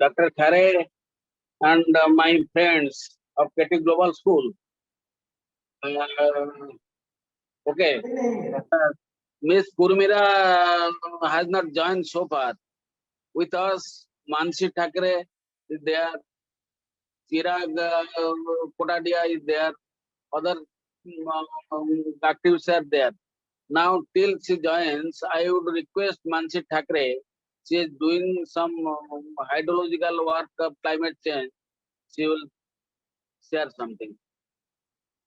Dr. Khare and my friends of Petty Global School. Okay. Miss Kurmira has not joined so far. With us, Mansi Thakar is there, Chirag Kotadia is there, other activists are there. Now, till she joins, I would request Mansi Thakar. She is doing some hydrological work of climate change. She will share something.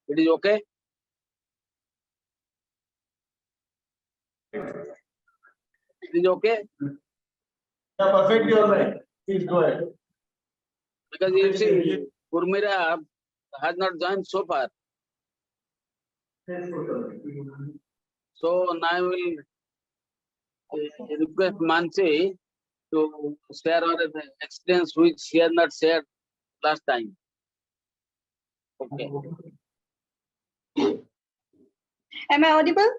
It is okay? It is okay? Yeah, perfectly all right. Please go ahead. Because you see, Kurmira has not joined so far. So now I will request Mansi to share our experience which she has not shared last time. Okay. Am I audible?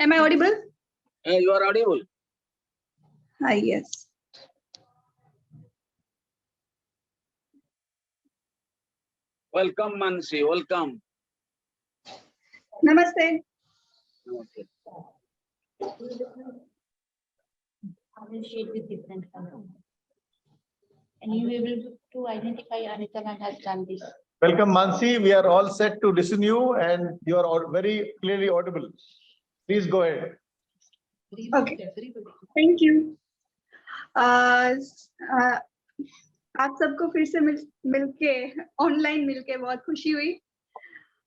Am I audible? You are audible. Hi, yes. Welcome, Mansi. Welcome. Namaste. Okay. I will shade with different color. And you will be able to identify Anita has done this. Welcome, Mansi. We are all set to listen to you, and you are all very clearly audible. Please go ahead. Okay. Thank you. आप सबको फिर से मिलके online मिलके बहुत खुशी हुई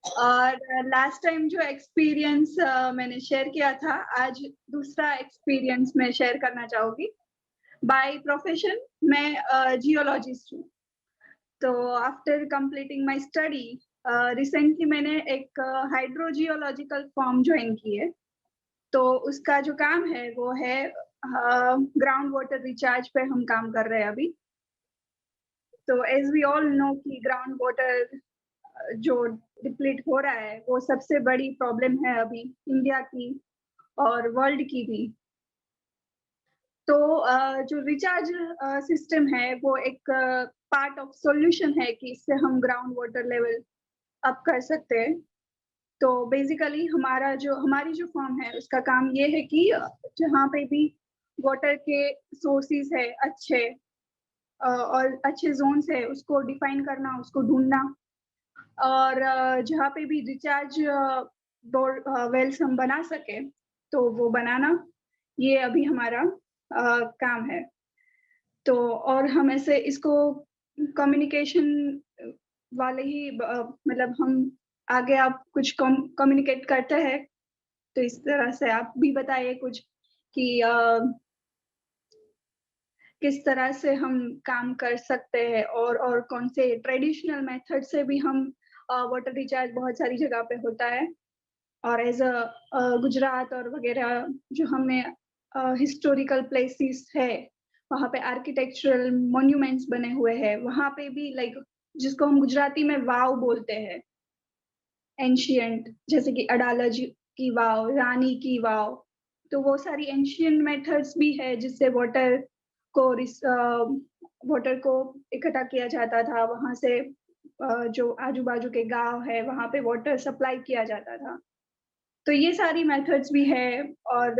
और लास्ट टाइम जो एक्सपीरियंस मैंने शेयर किया था आज दूसरा एक्सपीरियंस मैं शेयर करना चाहूंगी बाय प्रोफेशन मैं जियोलॉजिस्ट हूँ तो after completing my study recently मैंने एक हाइड्रोजियोलॉजिकल फॉर्म ज्वाइन की है तो उसका जो काम है वो है ग्राउंड वाटर रिचार्ज पे हम काम कर रहे हैं अभी तो एज वी ऑल नो कि ग्राउंड वाटर जो डिप्लीट हो रहा है वो सबसे बड़ी प्रॉब्लम है अभी इंडिया की और वर्ल्ड की भी तो जो रिचार्ज सिस्टम है वो एक पार्ट ऑफ सॉल्यूशन है कि इससे हम ग्राउंड वाटर लेवल अप कर सकते हैं तो बेसिकली हमारी जो फॉर्म है उसका काम ये है कि जहाँ पे भी वाटर के सोर्सेज है अच्छे और अच्छे जोन्स है उसको डिफाइन करना उसको ढूंढना और जहाँ पे भी रिचार्ज वेल्स हम बना सके तो वो बनाना ये अभी हमारा काम है तो और हम ऐसे इसको कम्युनिकेशन वाले ही मतलब हम आगे आप कुछ कम्युनिकेट करते हैं तो इस तरह से आप भी बताइए कुछ कि किस तरह से हम काम कर सकते हैं और कौन से ट्रेडिशनल मेथड से भी हम वाटर रिचार्ज बहुत सारी जगह पे होता है और एज अ गुजरात और वगैरह जो हमें हिस्टोरिकल प्लेसेस है वहाँ पे आर्किटेक्चरल मॉन्यूमेंट्स बने हुए हैं वहाँ पे भी लाइक जिसको हम गुजराती में वाव बोलते हैं एंशियंट जैसे कि अडालज की वाव रानी की वाव तो वो सारी एंशियंट मेथड्स भी है जिससे वाटर को इकट्ठा किया जाता था वहां से जो आजू बाजू के गांव है वहां पे वाटर सप्लाई किया जाता था तो ये सारी मेथड्स भी है और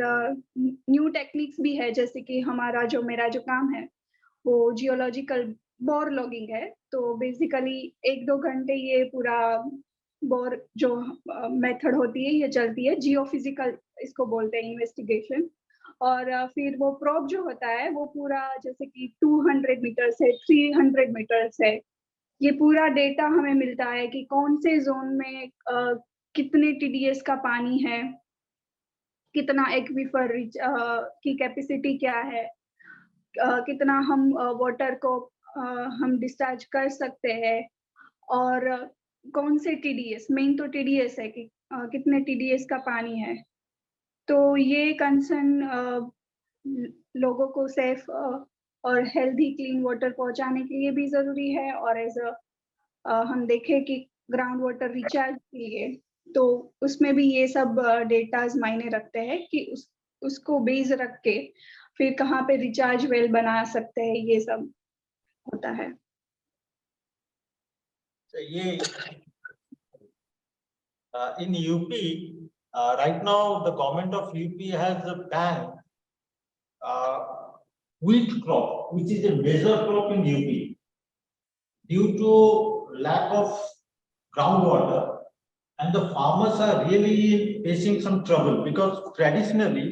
न्यू टेक्निक्स भी है जैसे कि मेरा जो काम है वो जियोलॉजिकल बोर लॉगिंग है तो बेसिकली 1-2 घंटे ये पूरा बोर जो मेथड होती है ये चलती है जियोफिजिकल इसको बोलते हैं इन्वेस्टिगेशन और फिर वो प्रोब जो होता है वो पूरा जैसे कि 200 मीटर से 300 मीटर से ये पूरा डेटा हमें मिलता है कि कौन से जोन में कितने टीडीएस का पानी है कितना एक्वीफर की कैपेसिटी क्या है कितना हम वाटर को हम डिस्चार्ज कर सकते हैं और कौन से टीडीएस मेन तो टीडीएस है कि कितने टीडीएस का पानी है तो ये कंसर्न लोगों को सेफ और हेल्दी क्लीन वाटर पहुंचाने के लिए भी जरूरी है और एज हम देखें कि ग्राउंड वाटर रिचार्ज के लिए तो उसमें भी ये सब डेटाज मायने रखते हैं कि उसको बेस रख के फिर कहाँ पे रिचार्ज वेल बना सकते हैं, ये सब होता है। So, ये in UP, right now the government of UP has banned wheat crop, which is a major crop in UP, due to lack of groundwater, and the farmers are really facing some trouble because traditionally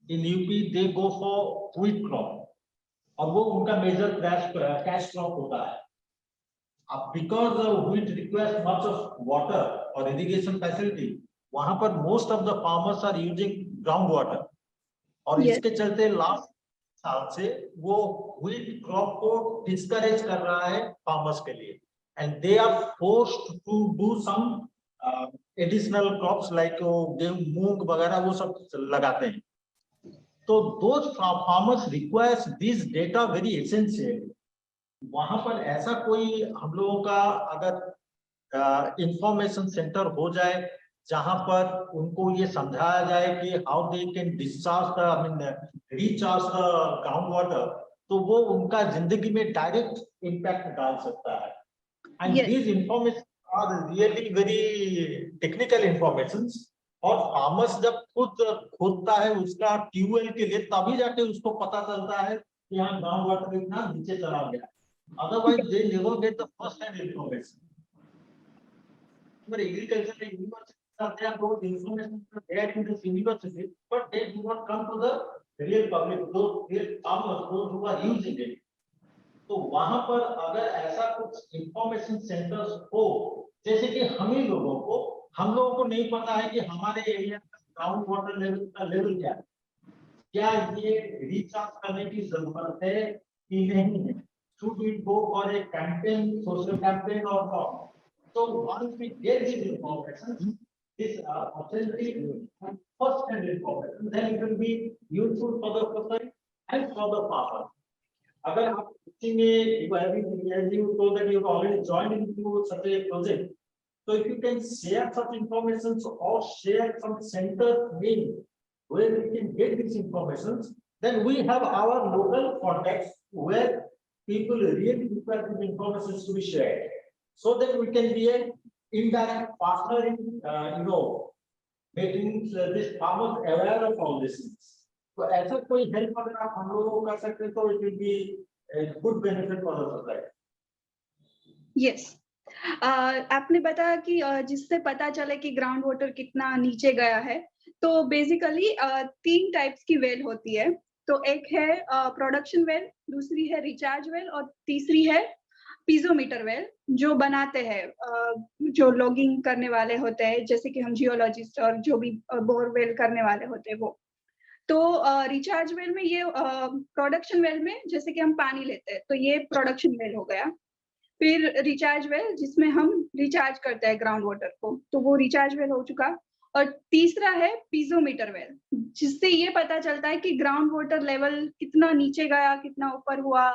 in UP they go for wheat crop, और वो उनका major cash crop होता है. Because wheat requires much of water or irrigation facility, वहां पर most of the farmers are using groundwater, और Yes. इसके चलते लास्ट साल से वो wheat crop को डिस्करेज कर रहा है फार्मर्स के लिए, and they are forced to do some additional crops like गेहूं, मूंग वगैरह वो सब लगाते हैं. तो those farmers requires this data very essential. वहां पर ऐसा कोई हम लोगों का अगर इंफॉर्मेशन सेंटर हो जाए जहां पर उनको ये समझाया जाए कि how they can discharge the I mean recharge the ground water, तो वो उनका जिंदगी में डायरेक्ट इम्पैक्ट डाल सकता है. And these information are really very technical information, और फार्मर्स जब खुद खोदता है उसका ट्यूबवेल के लिए तभी जाके उसको पता चलता है कि यहाँ ग्राउंड वाटर इतना नीचे चला गया. Otherwise, they never get the first-hand information. But agriculture universities are there, those information are there in this university, but they do not come to the real public, those real farmers, those who are using it. तो वहां पर अगर ऐसा कुछ information centres हो, जैसे कि हम लोगों को नहीं पता है कि हमारे एरिया का ग्राउंड वाटर लेवल का लेवल क्या है, क्या ये रिचार्ज करने की जरूरत है कि नहीं है. Should we go for a campaign, social campaign or not? So once we get this information, this authentic first-hand information, then it will be useful for the society and for the farmer. अगर आप you told that you have already joined into such a project, so if you can share such information or share some center name where we can get these information, then we have our local contacts where people really require the information to be shared, so that we can be an indirect partner in, making this farmers aware of all these things. So, ऐसा कोई help अगर आप हम लोगों को कर सकते तो it will be a good benefit for the society. Yes. आपने बताया कि जिससे पता चले कि ग्राउंड वाटर कितना नीचे गया है, तो बेसिकली 3 टाइप्स की वेल होती है. तो एक है प्रोडक्शन वेल, दूसरी है रिचार्ज वेल और तीसरी है पीजोमीटर वेल, जो बनाते हैं जो लॉगिंग करने वाले होते हैं, जैसे कि हम जियोलॉजिस्ट और जो भी बोरवेल करने वाले होते हैं वो. तो रिचार्ज वेल में ये प्रोडक्शन वेल में जैसे कि हम पानी लेते हैं, तो ये प्रोडक्शन वेल हो गया. फिर रिचार्ज वेल जिसमें हम रिचार्ज करते हैं ग्राउंड वाटर को, तो वो रिचार्ज वेल हो चुका. और तीसरा है पीजोमीटर वेल, जिससे ये पता चलता है कि ग्राउंड वाटर लेवल कितना नीचे गया, कितना ऊपर हुआ.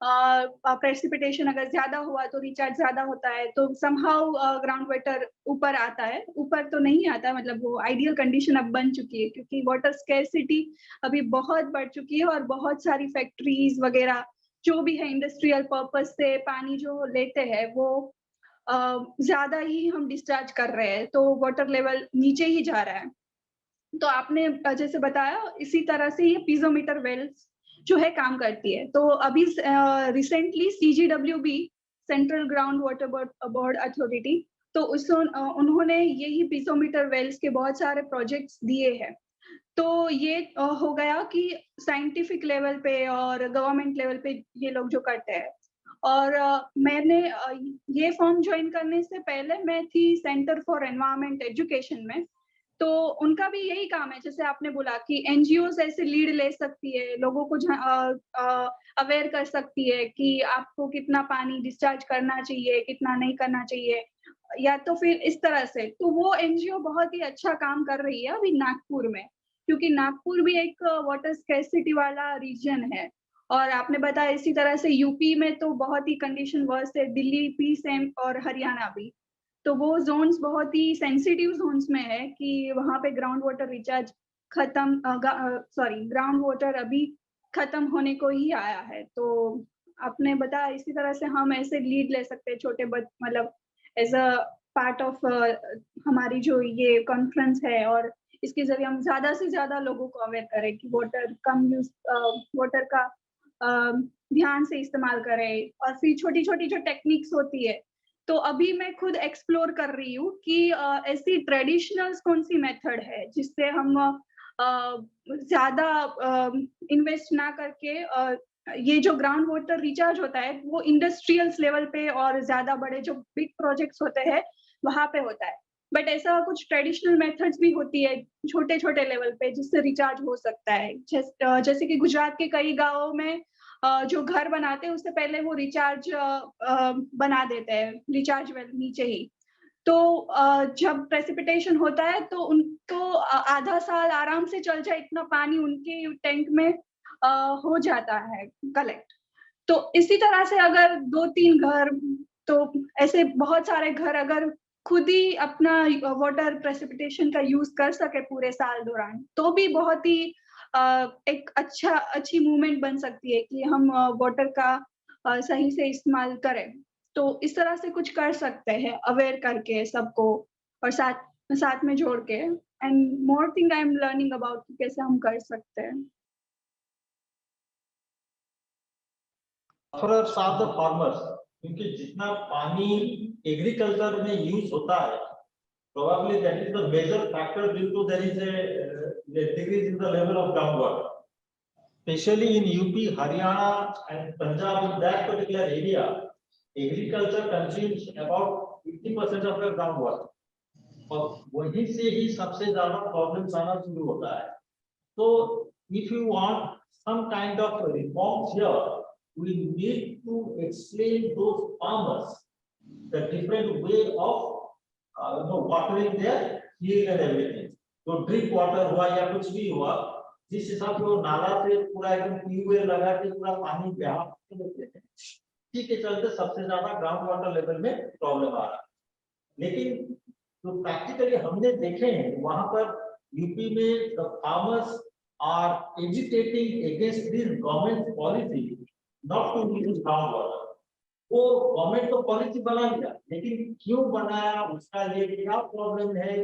प्रेसिपिटेशन अगर ज्यादा हुआ तो रिचार्ज ज्यादा होता है, तो समहाउ ग्राउंड वाटर ऊपर आता है. ऊपर तो नहीं आता, मतलब वो आइडियल कंडीशन अब बन चुकी है, क्योंकि वाटर स्कैरसिटी अभी बहुत बढ़ चुकी है और बहुत सारी फैक्ट्रीज वगैरह जो भी है इंडस्ट्रियल पर्पस से पानी जो लेते हैं वो ज्यादा ही हम डिस्चार्ज कर रहे हैं, तो वाटर लेवल नीचे ही जा रहा है. तो आपने जैसे बताया, इसी तरह से ये पीजोमीटर वेल्स जो है काम करती है. तो अभी recently CGWB, central ground water board authority, तो उन्होंने यही पीजोमीटर वेल्स के बहुत सारे प्रोजेक्ट्स दिए हैं. तो ये हो गया कि साइंटिफिक लेवल पे और गवर्नमेंट लेवल पे ये लोग जो करते हैं. और मैंने ये फॉर्म ज्वाइन करने से पहले मैं थी सेंटर फॉर एनवायरमेंट एजुकेशन में. तो उनका भी यही काम है, जैसे आपने बोला कि NGOs ऐसे लीड ले सकती है, लोगों को अवेयर कर सकती है कि आपको कितना पानी डिस्चार्ज करना चाहिए, कितना नहीं करना चाहिए, या तो फिर इस तरह से. तो वो NGO बहुत ही अच्छा काम कर रही है अभी नागपुर में, क्योंकि नागपुर भी एक वाटर स्कैरसिटी वाला रीजन है. और आपने बताया इसी तरह से यूपी में तो बहुत ही कंडीशन वर्स है, दिल्ली भी सेम और हरियाणा भी. तो वो जोन्स बहुत ही सेंसिटिव जोन्स में है कि वहां पे ground water recharge ground water अभी खत्म होने को ही आया है। तो आपने बताया इसी तरह से हम ऐसे लीड ले सकते हैं छोटे मतलब एज अ पार्ट ऑफ हमारी जो ये कॉन्फ्रेंस है, और इसके जरिए हम ज्यादा से ज्यादा लोगों को अवेयर करें कि वाटर का ध्यान से इस्तेमाल करें। और फिर छोटी छोटी जो टेक्निक्स होती है, तो अभी मैं खुद एक्सप्लोर कर रही हूँ कि ऐसी ट्रेडिशनल कौन सी मेथड है जिससे हम ज्यादा इन्वेस्ट ना करके ये जो ग्राउंड वाटर रिचार्ज होता है वो इंडस्ट्रियल लेवल पे और ज्यादा बड़े जो बिग प्रोजेक्ट्स होते हैं वहां पे होता है। बट ऐसा कुछ ट्रेडिशनल मेथड्स भी होती है छोटे छोटे लेवल पे जिससे रिचार्ज हो सकता है। जैसे कि गुजरात के कई गांवों में जो घर बनाते हैं उससे पहले वो रिचार्ज बना देते हैं, रिचार्ज वेल नीचे ही। तो जब प्रेसिपिटेशन होता है तो उनको आधा साल आराम से चल जाए इतना पानी उनके टैंक में हो जाता है कलेक्ट। तो इसी तरह से अगर 2-3 घर, तो ऐसे बहुत सारे घर अगर खुद ही अपना वाटर प्रेसिपिटेशन का यूज कर सके पूरे साल दौरान, तो भी बहुत ही एक अच्छी मूवमेंट बन सकती है कि हम वाटर का सही से इस्तेमाल करें। तो इस तरह से कुछ कर सकते हैं अवेयर करके सबको, और साथ में जोड़ के। And more thing I am learning about कैसे हम कर सकते हैं। Sufferers are the farmers, क्योंकि जितना पानी एग्रीकल्चर में यूज होता है, probably that is the major factor due to there is a decrease in the level of groundwater. Especially in UP, Haryana and Punjab, in that particular area, agriculture consumes about 50% of the groundwater. और वहीं से ही सबसे ज्यादा problems आना शुरू होता है। So if you want some kind of reforms here, we need to explain those farmers the different way of watering their field and everything. तो ड्रिप वाटर हुआ या कुछ भी हुआ, जिस हिसाब से वो नाला से पूरा एकदम ट्यूबवेल लगा के पूरा पानी बहा देते हैं, इसी के चलते सबसे ज्यादा ग्राउंड वाटर लेवल में प्रॉब्लम आ रहा है। लेकिन तो प्रैक्टिकली हमने देखे हैं वहां पर यूपी में the farmers are agitating against this government policy not to use ground water. वो गवर्नमेंट तो पॉलिसी बना लिया, लेकिन क्यों बनाया, उसका ये क्या प्रॉब्लम है,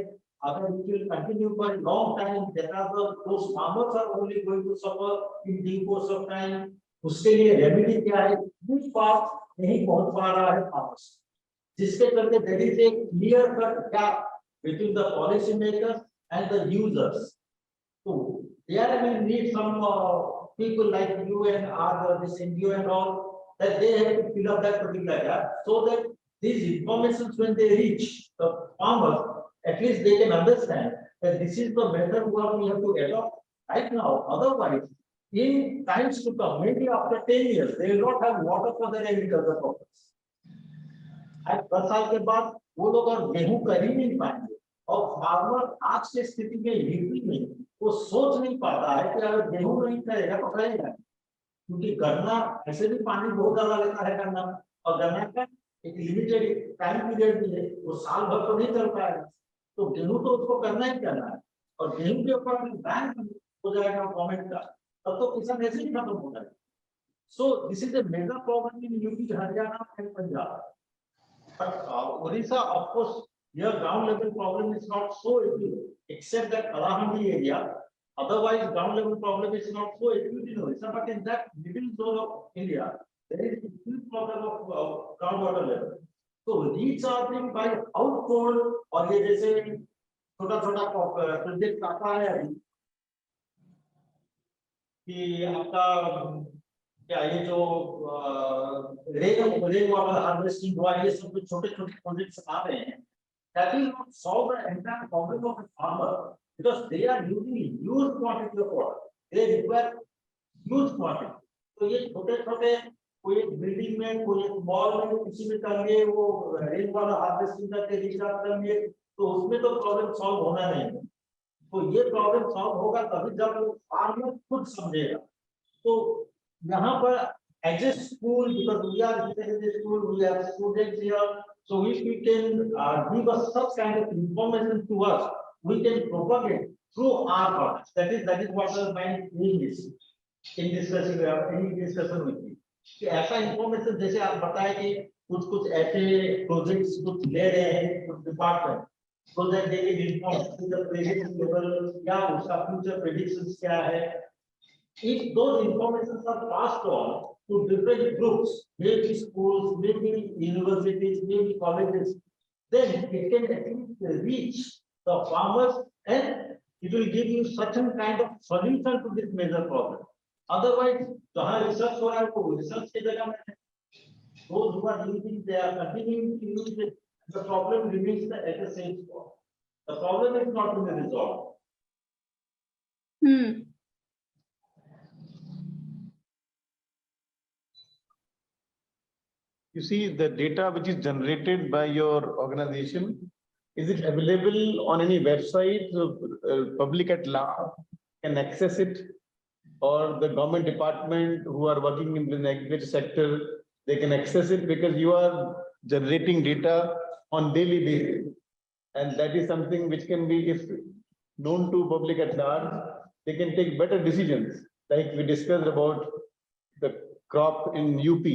अगर it will continue for a long time, those farmers are only going to suffer in due course of time. उसके लिए रेमेडी क्या है, कुछ बात नहीं पहुंच पा रहा है फार्मर्स, जिसके चलते there is a clear cut gap between the policy makers and the users. So there we need some people like you and other this NGO and all, that they have to fill up that particular gap, so that these informations when they reach the farmers, at least they can understand that this is the method what we have to adopt right now. Otherwise, in times to come, maybe after 10 years, they will not have water for their agricultural purpose. आज 10 साल के बाद वो लोग और गेहूं कर ही नहीं पाएंगे, और फार्मर आज की स्थिति में यूपी में वो सोच नहीं पाता है कि अगर गेहूं नहीं करेगा तो करेगा, क्योंकि गन्ना ऐसे भी पानी बहुत ज्यादा लेता है गन्ना, और गन्ना का एक लिमिटेड टाइम पीरियड भी है, वो साल भर तो नहीं चल पाएगा। तो गेहूं तो उसको करना ही करना है, और गेहूं के ऊपर बैन हो जाएगा गवर्नमेंट का, तब तो किसान ऐसे ही खत्म हो जाएगा। So this is a major problem in UP, Haryana and Punjab. But Odisha, of course, your ground level problem is not so acute, except that Kalahandi area. Otherwise, ground level problem is not so acute in Odisha. But in that middle zone of India, there is a huge problem of groundwater level. So recharging by household, और ये जैसे छोटा-छोटा project आता है अभी कि आपका क्या ये जो रेन वाटर हार्वेस्टिंग हुआ, ये सब कुछ छोटे-छोटे प्रोजेक्ट्स आ रहे हैं, that will not solve the entire problem of a farmer, because they are using huge quantity of water, they require huge quantity. तो ये छोटे-छोटे कोई एक बिल्डिंग में, कोई एक मॉल में, किसी में कर लिए वो रेन वाटर हार्वेस्टिंग करके रिचार्ज कर लिए, तो उसमें तो प्रॉब्लम सॉल्व होना नहीं है। तो ये प्रॉब्लम सॉल्व होगा तभी जब वो फार्मर खुद समझेगा। तो यहाँ पर as a school, because we are in the school, we have students here, so if we can give us such kind of information to us, we can propagate through our products. That is what my aim is in discussing any discussion with me. कि ऐसा information जैसे आप बताएं कि कुछ ऐसे projects कुछ ले रहे हैं कुछ department so that they will inform the previous level क्या उसका future predictions क्या है. If those informations are passed on to different groups, maybe schools, maybe universities, maybe colleges, then it can actually reach the farmers and it will give you certain kind of solution to this major problem. Otherwise, जहाँ research हो रहा है वो research की जगह में those who are using they are continuing to use it. The problem remains at the same spot. The problem is not to be resolved. You see, the data which is generated by your organization, is it available on any website? So, public at large can access it, or the government department who are working in the agriculture sector, they can access it, because you are generating data on daily basis. And that is something which can be, if known to public at large, they can take better decisions. Like we discussed about the crop in UP,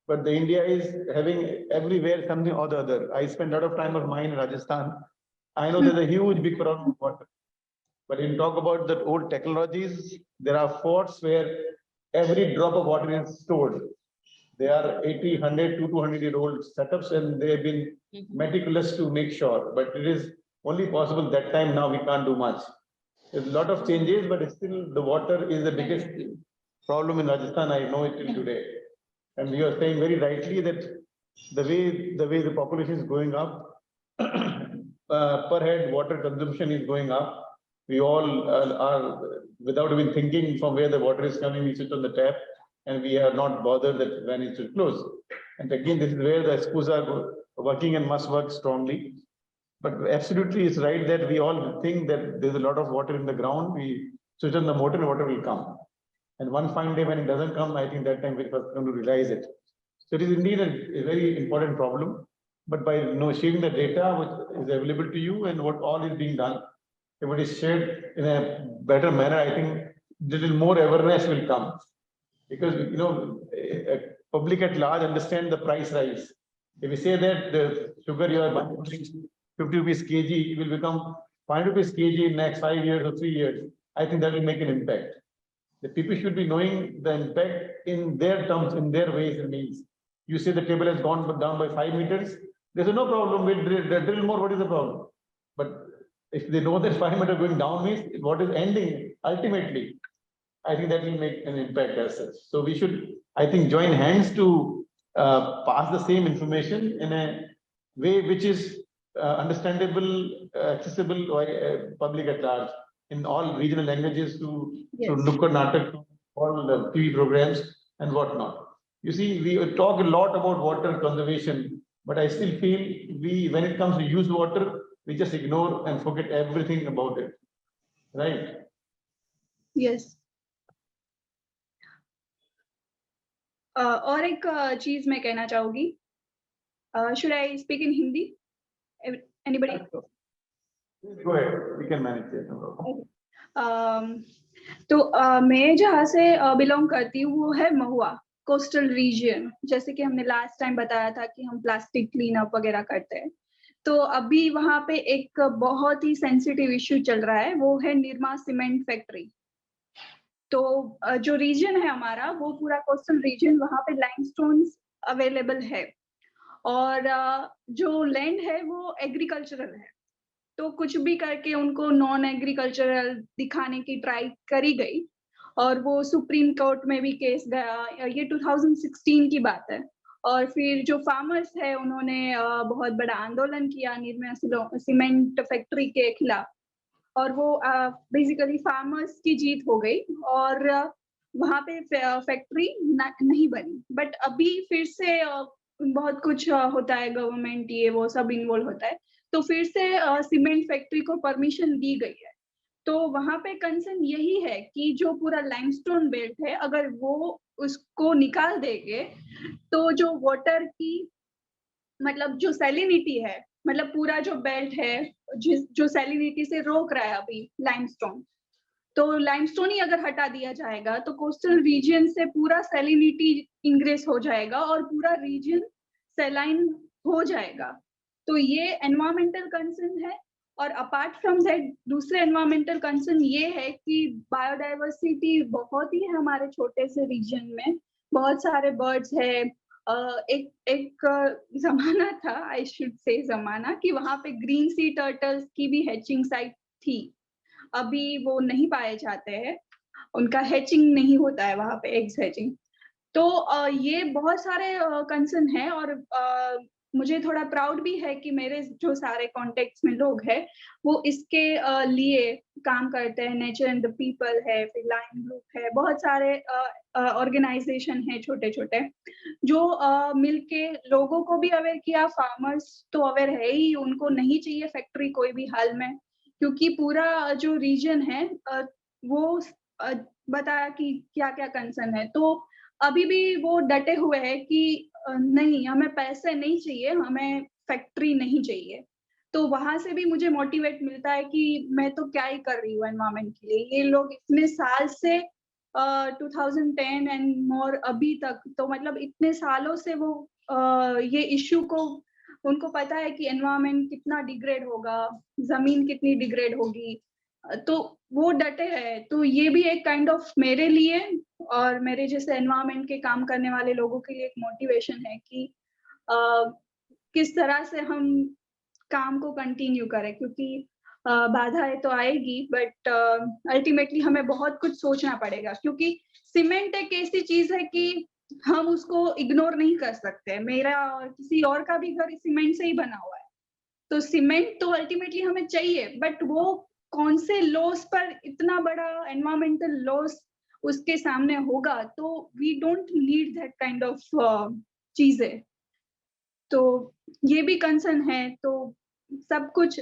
but the India is having everywhere something or the other. I spend a lot of time of mine in Rajasthan. I know there's a huge big problem with water. But when you talk about the old technologies, there are forts where every drop of water is stored. They are 80, 100 to 200-year-old setups, and they have been meticulous to make sure. But it is only possible that time. Now we can't do much. There's a lot of changes, but still the water is the biggest problem in Rajasthan. I know it till today. And you are saying very rightly that the way the population is going up, per head water consumption is going up. We all are, without even thinking from where the water is coming, we switch on the tap, and we are not bothered that when it should close. And again, this is where the schools are working and must work strongly. But absolutely, it's right that we all think that there's a lot of water in the ground. We switch on the motor and water will come. And one fine day when it doesn't come, I think that time we're first going to realize it. So it is indeed a very important problem. But by sharing the data which is available to you and what all is being done, if it is shared in a better manner, I think little more awareness will come. Because public at large understand the price rise. If we say that the sugar you are buying 50 rupees kg, it will become 5 rupees kg in next 5 years or 3 years. I think that will make an impact. The people should be knowing the impact in their terms, in their ways and means. You say the table has gone down by 5 meters. There's no problem. We'll drill more. What is the problem? But if they know that 5 meters going down means what is ending ultimately, I think that will make an impact as such. So we should, I think, join hands to pass the same information in a way which is understandable, accessible by public at large in all regional languages to Nukkad Natak, to all the TV programs and whatnot. You see, we talk a lot about water conservation, but I still feel when it comes to used water, we just ignore and forget everything about it, right? Yes. और एक चीज मैं कहना चाहूंगी. Should I speak in Hindi? Anybody? Go ahead. We can manage it. तो मैं जहाँ से बिलोंग करती हूँ वो है महुआ कोस्टल रीजन. जैसे कि हमने लास्ट टाइम बताया था कि हम प्लास्टिक क्लीन अप वगैरह करते हैं. तो अभी वहाँ पे एक बहुत ही सेंसिटिव इश्यू चल रहा है, वो है निर्मा सीमेंट फैक्ट्री. तो जो रीजन है हमारा वो पूरा कोस्टल रीजन, वहाँ पे लाइमस्टोन्स अवेलेबल है और जो लैंड है वो एग्रीकल्चरल है. तो कुछ भी करके उनको नॉन एग्रीकल्चरल दिखाने की ट्राई करी गई और वो सुप्रीम कोर्ट में भी केस गया. ये 2016 की बात है. और फिर जो फार्मर्स है उन्होंने बहुत बड़ा आंदोलन किया निर्मा सीमेंट फैक्ट्री के खिलाफ और वो बेसिकली फार्मर्स की जीत हो गई और वहाँ पे फैक्ट्री नहीं बनी. बट अभी फिर से बहुत कुछ होता है, गवर्नमेंट ये वो सब इन्वॉल्व होता है, तो फिर से सीमेंट फैक्ट्री को परमिशन दी गई है. तो वहाँ पे कंसर्न यही है कि जो पूरा लाइमस्टोन बेल्ट है अगर वो उसको निकाल देंगे तो जो वाटर की मतलब जो सैलिनिटी है मतलब पूरा जो बेल्ट है जो सैलिनिटी से रोक रहा है अभी लाइमस्टोन, तो लाइमस्टोन ही अगर हटा दिया जाएगा तो कोस्टल रीजन से पूरा सैलिनिटी इंक्रीज हो जाएगा और पूरा रीजन सैलाइन हो जाएगा। तो ये एनवायरमेंटल कंसर्न है। और अपार्ट फ्रॉम दैट दूसरे एनवायरमेंटल कंसर्न ये है कि बायोडाइवर्सिटी बहुत ही है हमारे छोटे से रीजन में, बहुत सारे बर्ड्स है। एक जमाना था, आई शुड से जमाना, कि वहां पे ग्रीन सी टर्टल्स की भी हैचिंग साइट थी। अभी वो नहीं पाए जाते हैं, उनका हैचिंग नहीं होता है वहां पे, एग्स हैचिंग। तो ये बहुत सारे कंसर्न है। और मुझे थोड़ा प्राउड भी है कि मेरे जो सारे कॉन्टेक्ट्स में लोग हैं वो इसके लिए काम करते हैं। नेचर एंड द पीपल है, फिर लाइन ग्रुप है, बहुत सारे ऑर्गेनाइजेशन है छोटे छोटे जो मिलके लोगों को भी अवेयर किया। फार्मर्स तो अवेयर है ही, उनको नहीं चाहिए फैक्ट्री कोई भी हाल में, क्योंकि पूरा जो रीजन है वो बताया कि क्या क्या कंसर्न है। तो अभी भी वो डटे हुए हैं कि नहीं, हमें पैसे नहीं चाहिए, हमें फैक्ट्री नहीं चाहिए। तो वहां से भी मुझे मोटिवेट मिलता है कि मैं तो क्या ही कर रही हूँ एनवायरमेंट के लिए। ये लोग इतने साल से 2010 एंड मोर अभी तक, तो मतलब इतने सालों से वो ये इश्यू को, उनको पता है कि एनवायरमेंट कितना डिग्रेड होगा, जमीन कितनी डिग्रेड होगी, तो वो डटे हैं। तो ये भी एक काइंड ऑफ मेरे लिए और मेरे जैसे एनवायरमेंट के काम करने वाले लोगों के लिए एक मोटिवेशन है कि किस तरह से हम काम को कंटिन्यू करें, क्योंकि बाधाएं तो आएगी, बट अल्टीमेटली हमें बहुत कुछ सोचना पड़ेगा। क्योंकि सीमेंट एक ऐसी चीज है कि हम उसको इग्नोर नहीं कर सकते। मेरा और किसी और का भी घर सीमेंट से ही बना हुआ है, तो सीमेंट तो अल्टीमेटली हमें चाहिए, बट वो कौन से लॉस पर इतना बड़ा एनवायरमेंटल लॉस उसके सामने होगा, तो we don't need that kind of चीजें। तो ये भी कंसर्न है। तो सब कुछ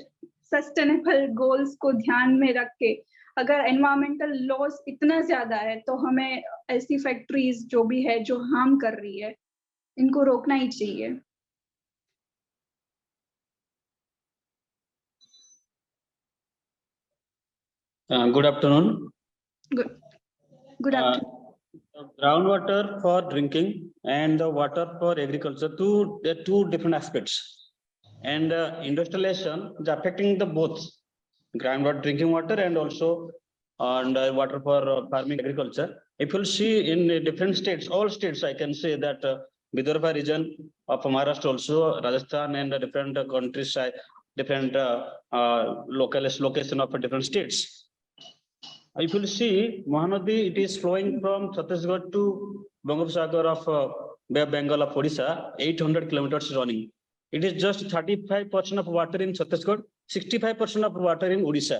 सस्टेनेबल गोल्स को ध्यान में रख के, अगर एनवायरमेंटल लॉस इतना ज्यादा है तो हमें ऐसी फैक्ट्रीज जो भी है जो हार्म कर रही है, इनको रोकना ही चाहिए। Good afternoon. Good afternoon. Groundwater for drinking and the water for agriculture, two different aspects. And industrialization is affecting the both groundwater, drinking water, and also water for farming agriculture. If you'll see in different states, all states, I can say that Vidarbha region of Maharashtra, also Rajasthan, and different countries, different location of different states. If you see Mahanadi, it is flowing from Chhattisgarh to Bangopasagar of Bay of Bengal of Odisha, 800 kilometers running. It is just 35% of water in Chhattisgarh, 65% of water in Odisha.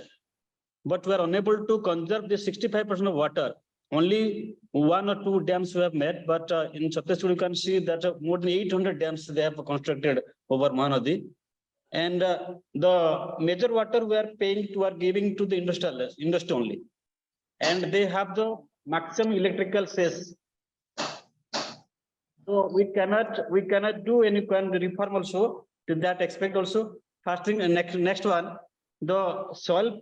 But we are unable to conserve this 65% of water. Only 1 or 2 dams we have made, but in Chhattisgarh you can see that more than 800 dams they have constructed over Mahanadi. And the major water we are paying to, are giving to the industry only. And they have the maximum electrical sales. So we cannot do any kind of reform also to that aspect also. First thing, and next one, the soil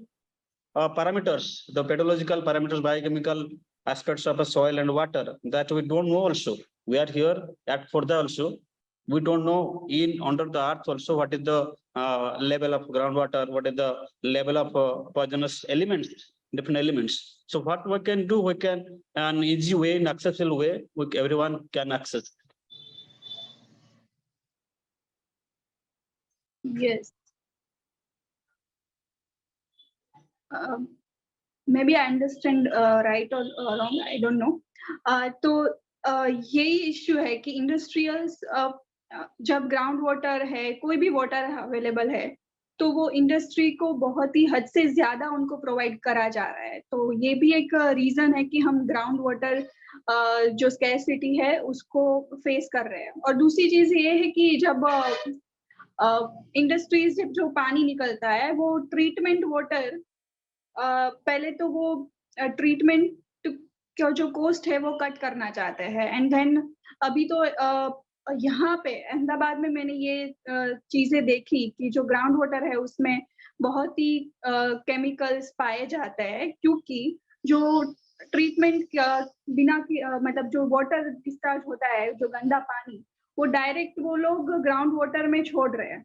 parameters, the pedological parameters, biochemical aspects of the soil and water, that we don't know also. We are here at Khordha also. We don't know in under the earth also what is the level of groundwater, what is the level of poisonous elements, different elements. So what we can do, we can an easy way, in accessible way, everyone can access. Yes. Maybe I understand right or wrong, I don't know. तो यही issue है कि industrials जब ground water है, कोई भी water available है, तो वो इंडस्ट्री को बहुत ही हद से ज्यादा उनको प्रोवाइड करा जा रहा है। तो ये भी एक रीजन है कि हम ग्राउंड वाटर जो स्कैरसिटी है उसको फेस कर रहे हैं। और दूसरी चीज ये है कि जब इंडस्ट्रीज जब जो पानी निकलता है वो ट्रीटमेंट वाटर, पहले तो वो ट्रीटमेंट का जो कॉस्ट है वो कट करना चाहते हैं, एंड देन अभी तो यहाँ पे अहमदाबाद में मैंने ये चीजें देखी कि जो ग्राउंड वाटर है उसमें बहुत ही केमिकल्स पाए जाते हैं, क्योंकि जो ट्रीटमेंट बिना मतलब जो वाटर डिस्चार्ज होता है, जो गंदा पानी, वो डायरेक्ट वो लोग ग्राउंड वाटर में छोड़ रहे हैं।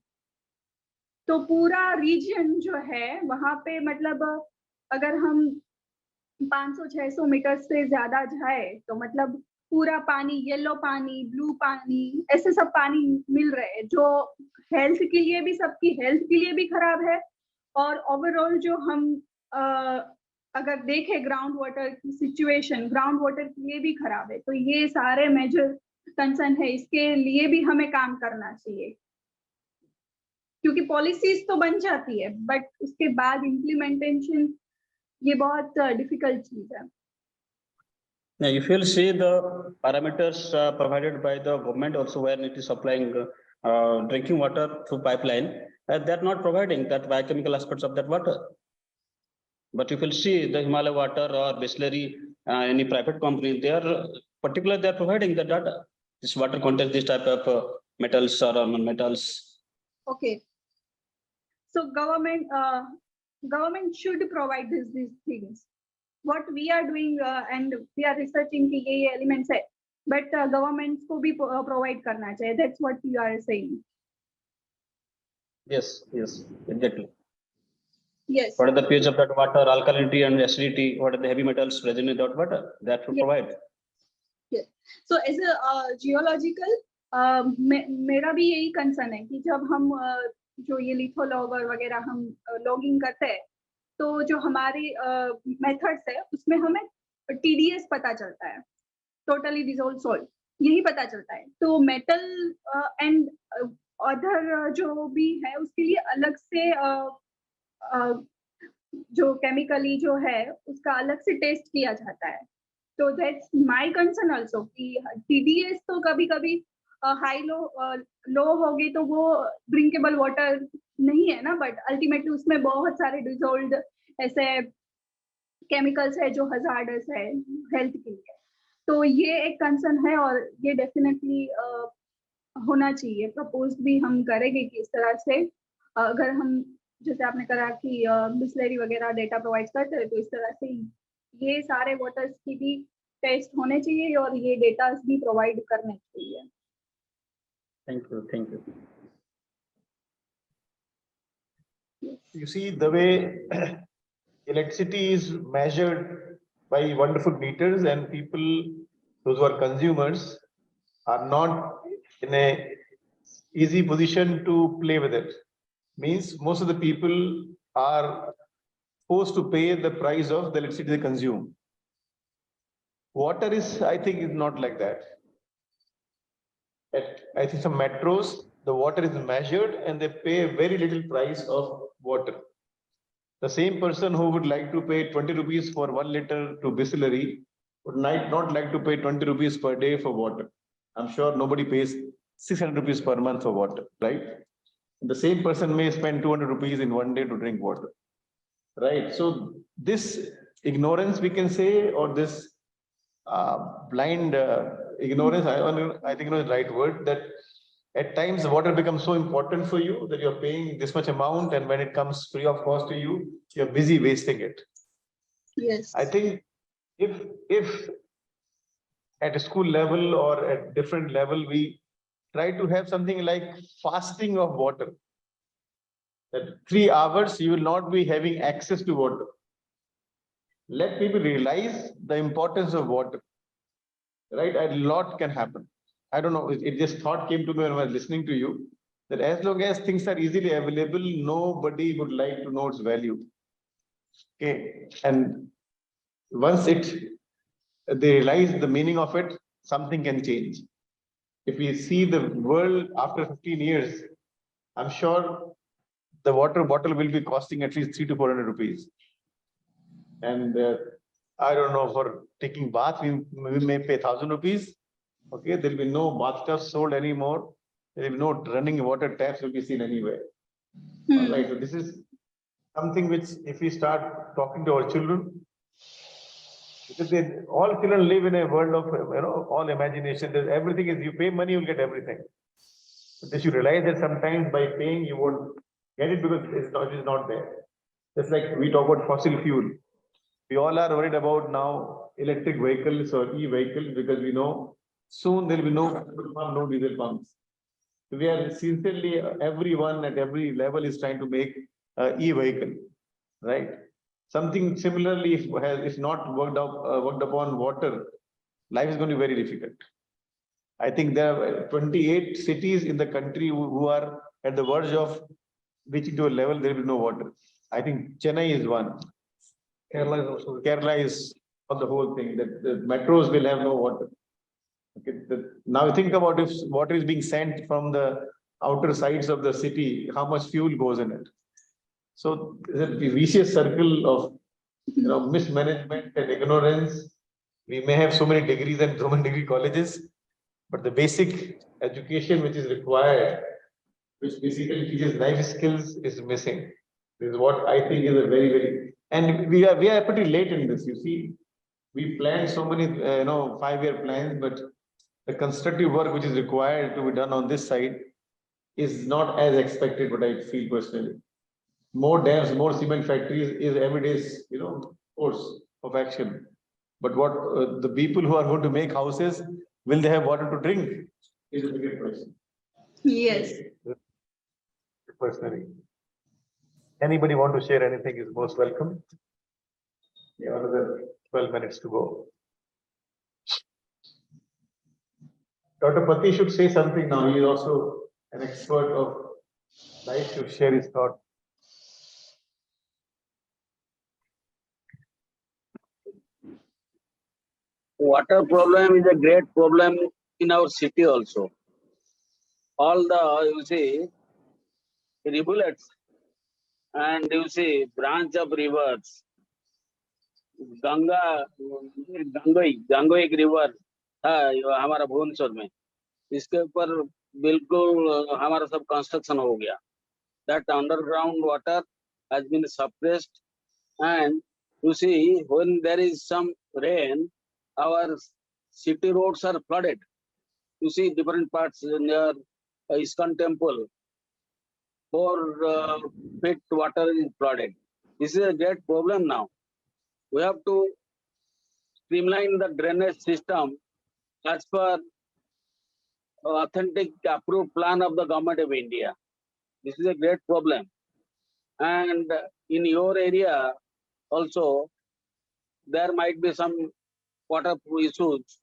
तो पूरा रीजन जो है वहां पे, मतलब अगर हम 500-600 मीटर से ज्यादा जाए तो मतलब पूरा पानी, येलो पानी, ब्लू पानी, ऐसे सब पानी मिल रहे हैं, जो हेल्थ के लिए भी, सबकी हेल्थ के लिए भी खराब है। और ओवरऑल जो हम अगर देखें ग्राउंड वाटर की सिचुएशन, ग्राउंड वाटर के लिए भी खराब है। तो ये सारे मेजर कंसर्न है, इसके लिए भी हमें काम करना चाहिए, क्योंकि पॉलिसीज तो बन जाती है बट उसके बाद इम्प्लीमेंटेशन ये बहुत डिफिकल्ट चीज है। Now, if you'll see the parameters provided by the government also, where it is supplying drinking water through pipeline, they're not providing that biochemical aspects of that water. But if you'll see the Himalaya water or Bisleri, any private company, they are particular, they are providing the data. This water contains this type of metals or non-metals. Okay. So government should provide these things. What we are doing and we are researching कि ये elements है, but government को भी provide करना चाहिए. That's what you are saying. Yes, yes, exactly. Yes. What are the pH of that water, alkalinity and acidity? What are the heavy metals present in that water? That will provide. Yes. So as a geological, मेरा भी यही concern है कि जब हम जो ये लिथोलॉग और वगैरह हम लॉगिंग करते हैं, तो जो हमारी मेथड्स है उसमें हमें TDS पता चलता है, टोटली डिसॉल्व सॉल्ट, यही पता चलता है। तो मेटल एंड अदर जो भी है उसके लिए अलग से जो केमिकली जो है उसका अलग से टेस्ट किया जाता है। तो दैट्स माय कंसर्न आल्सो कि TDS तो कभी कभी हाई लो होगी तो वो ड्रिंकेबल वाटर नहीं है ना, बट अल्टीमेटली उसमें बहुत सारे डिसॉल्व्ड ऐसे केमिकल्स है जो हजार्डस है हेल्थ के लिए। तो ये एक कंसर्न है और ये डेफिनेटली होना चाहिए। प्रपोज भी हम करेंगे कि इस तरह से अगर हम, जैसे आपने कहा कि बिस्लेरी वगैरह डेटा प्रोवाइड करते हैं, तो इस तरह से ये सारे वाटर्स की भी टेस्ट होने चाहिए और ये डेटा भी प्रोवाइड करने चाहिए। Thank you, thank you. You see, the way electricity is measured by wonderful meters, and people, those who are consumers, are not in a easy position to play with it. Means most of the people are forced to pay the price of the electricity they consume. Water is, I think, is not like that. I think some metros, the water is measured and they pay a very little price of water. The same person who would like to pay 20 rupees for 1 liter to Bisleri would not like to pay 20 rupees per day for water. I'm sure nobody pays 600 rupees per month for water, right? The same person may spend 200 rupees in 1 day to drink water, right? So this ignorance, we can say, or this blind ignorance, I think is the right word, that at times water becomes so important for you that you're paying this much amount, and when it comes free of cost to you, you're busy wasting it. Yes. I think if at a school level or at different level, we try to have something like fasting of water, that 3 hours you will not be having access to water. Let people realize the importance of water, right? A lot can happen. I don't know, it just thought came to me when I was listening to you, that as long as things are easily available, nobody would like to know its value. Okay, and once they realize the meaning of it, something can change. If we see the world after 15 years, I'm sure the water bottle will be costing at least 300 to 400 rupees. And I don't know, for taking bath, we may pay 1,000 rupees. Okay, there will be no bathtubs sold anymore. There will be no running water taps will be seen anywhere. All right, so this is something which, if we start talking to our children, Because all children live in a world of, all imagination. Everything is, you pay money, you'll get everything. But they should realize that sometimes by paying, you won't get it because it's not there. Just like we talk about fossil fuel. We all are worried about now electric vehicles or e-vehicles because we know soon there will be no diesel pumps. We are sincerely, everyone at every level is trying to make e-vehicle, right? Something similarly, if not worked upon water, life is going to be very difficult. I think there are 28 cities in the country who are at the verge of reaching to a level there will be no water. I think Chennai is one. Kerala is on the whole thing that the metros will have no water. Okay, now think about if water is being sent from the outer sides of the city, how much fuel goes in it. So the vicious circle of mismanagement and ignorance. We may have so many degrees and so many degree colleges, but the basic education which is required, which basically teaches life skills, is missing. This is what I think is a very, and we are pretty late in this. You see, we planned so many 5-year plans, but the constructive work which is required to be done on this side is not as expected. What I feel personally, more dams, more cement factories is every day's course of action. But what the people who are going to make houses, will they have water to drink? Is a bigger question. Yes. Personally, anybody want to share anything is most welcome. We have another 12 minutes to go. Dr. Pati should say something now. He is also an expert of life, should share his thought. Water problem is a great problem in our city also. All the, rivulets and branch of rivers, Gangoi river था हमारा भुवनेश्वर में, इसके ऊपर बिल्कुल हमारा सब construction हो गया. That underground water has been suppressed, and when there is some rain, our city roads are flooded. Different parts near ISKCON temple, 4 feet water is flooded. This is a great problem now. We have to streamline the drainage system as per authentic approved plan of the government of India. This is a great problem. And in your area also, there might be some water issues,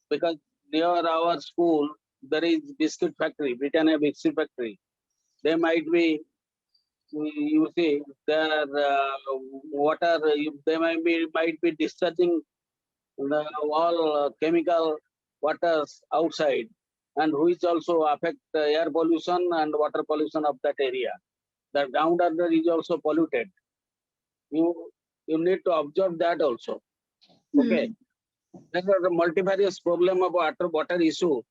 because near our school, there is biscuit factory, Britannia biscuit factory. They might be, their water, they might be discharging all chemical waters outside, and which also affect air pollution and water pollution of that area. The groundwater is also polluted. You need to observe that also. Okay. There are multifarious problem of water issue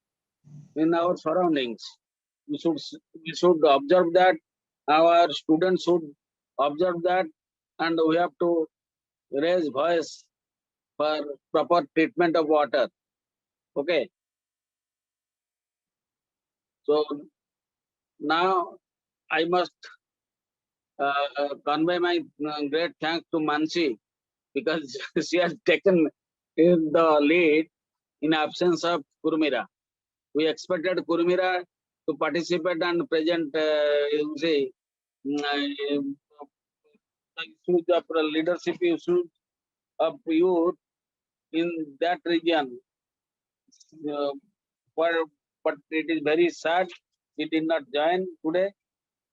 in our surroundings. We should observe that. Our students should observe that, and we have to raise voice for proper treatment of water. Okay. So now I must convey my great thanks to Mansi, because she has taken the lead in absence of Kurmira. We expected Kurmira to participate and present issues of leadership issues of youth in that region. But it is very sad he did not join today,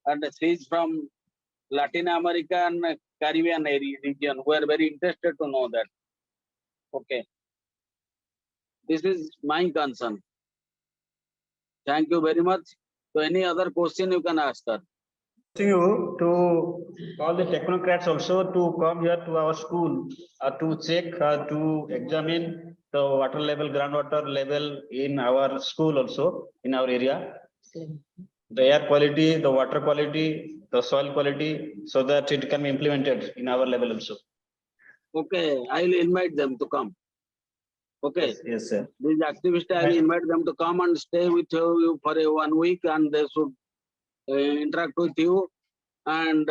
and she is from Latin America and Caribbean region. We are very interested to know that. Okay. This is my concern. Thank you very much. So any other question you can ask her. You to all the technocrats also to come here to our school to check, to examine the water level, groundwater level in our school also, in our area. The air quality, the water quality, the soil quality, so that it can be implemented in our level also. Okay, I will invite them to come. Okay, Yes, yes, sir. these activists, I will invite them to come and stay with you for 1 week, and they should interact with you and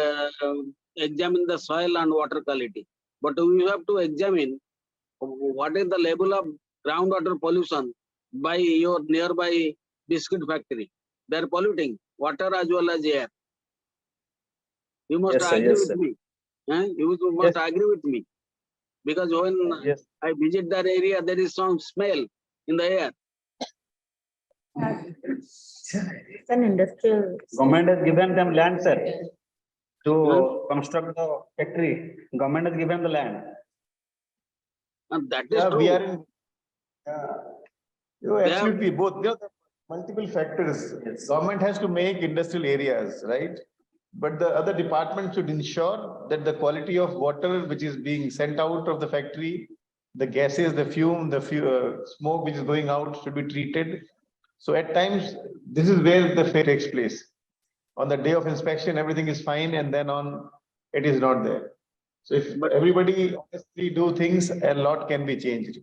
examine the soil and water quality. But we have to examine what is the level of groundwater pollution by your nearby biscuit factory. They are polluting water as well as air. You must Yes, sir. agree Yes, with sir. me. You must agree with me. Because when Yes. I visit that area, there is some smell in the air. It's an industrial. Government has given them land, sir, to construct the factory. Government has given the land. And that is Yeah, we true. are in. They have- Absolutely, both. There are multiple factors. Government has to make industrial areas, right? But the other department should ensure that the quality of water which is being sent out of the factory, the gases, the fume, smoke which is going out should be treated. So at times, this is where the fair takes place. On the day of inspection, everything is fine, and then on, it is not there. So if But- everybody honestly do things, a lot can be changed.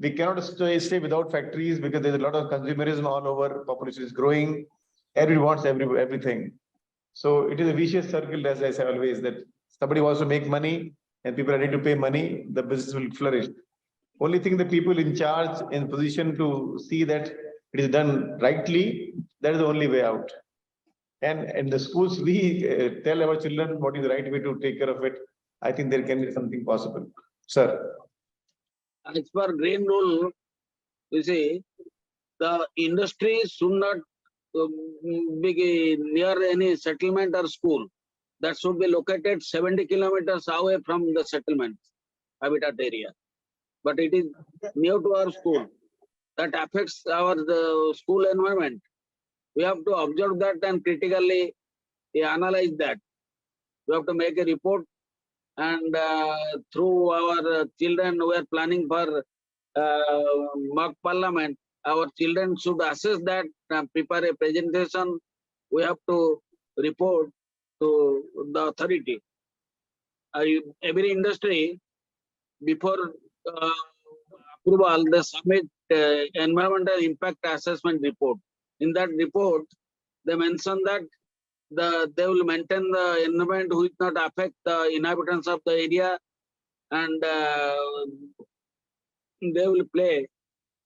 We cannot stay without factories because there's a lot of consumerism all over, population is growing, everyone wants everything. So it is a vicious circle, as I say always, that somebody wants to make money and people are ready to pay money, the business will flourish. Only thing the people in charge, in position to see that it is done rightly, that is the only way out. And in the schools, we tell our children what is the right way to take care of it. I think there can be something possible. Sir. As per green rule, you see, the industry should not be near any settlement or school. That should be located 70 kilometers away from the settlement habitat area. But it is near to our school. That affects the school environment. We have to observe that and critically analyze that. We have to make a report, and through our children, we are planning for mock parliament. Our children should assess that, prepare a presentation. We have to report to the authority. Every industry, before approval, they submit environmental impact assessment report. In that report, they mention that they will maintain the environment which not affect the inhabitants of the area, and they will play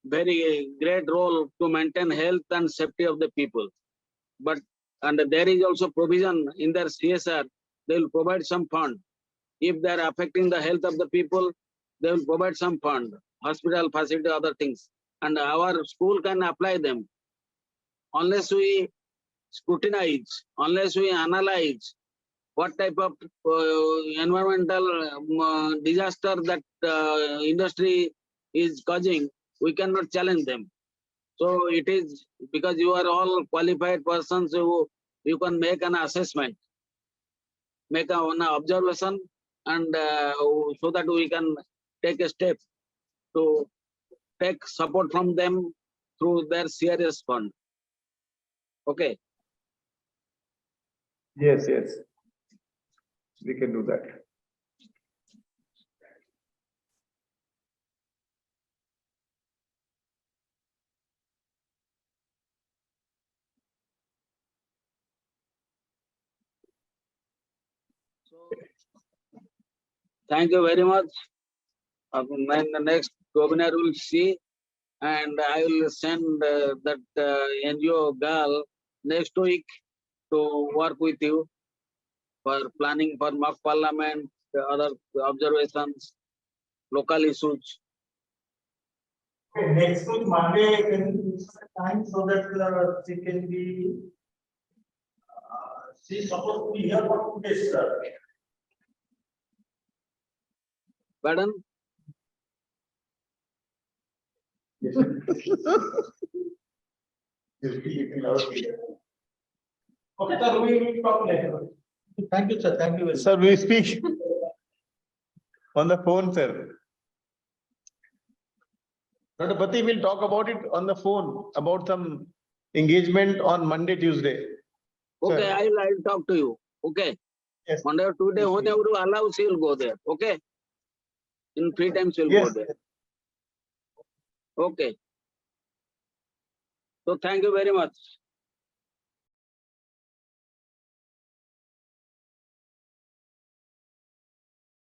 very great role to maintain health and safety of the people. But and there is also provision in their CSR. They will provide some fund. If they are affecting the health of the people, they will provide some fund, hospital facility, other things, and our school can apply them. Unless we scrutinize, unless we analyze what type of environmental disaster that industry is causing, we cannot challenge them. So it is because you are all qualified persons who you can make an assessment, make an observation, and so that we can take a step to take support from them through their CRS fund. Okay. Yes, yes. We can do that. Thank you very much. When the next webinar will see, and I will send that NGO girl next week to work with you for planning for mock parliament, other observations, local issues. Okay, next week, Monday, can you give us a time so that she can be, she's supposed to be here for 2 days, sir. Pardon? Yes. Okay, sir, we will talk later. Thank you, sir. Thank you very much. Sir, we speak on the phone, sir. Dr. Pati will talk about it on the phone, about some engagement on Monday, Tuesday. Okay, Sir. I'll talk to you. Okay. Yes. Monday or Tuesday, Yes, whenever you allow, she will go there. Okay. In free time, she will Yes. go there. Okay. So thank you very much.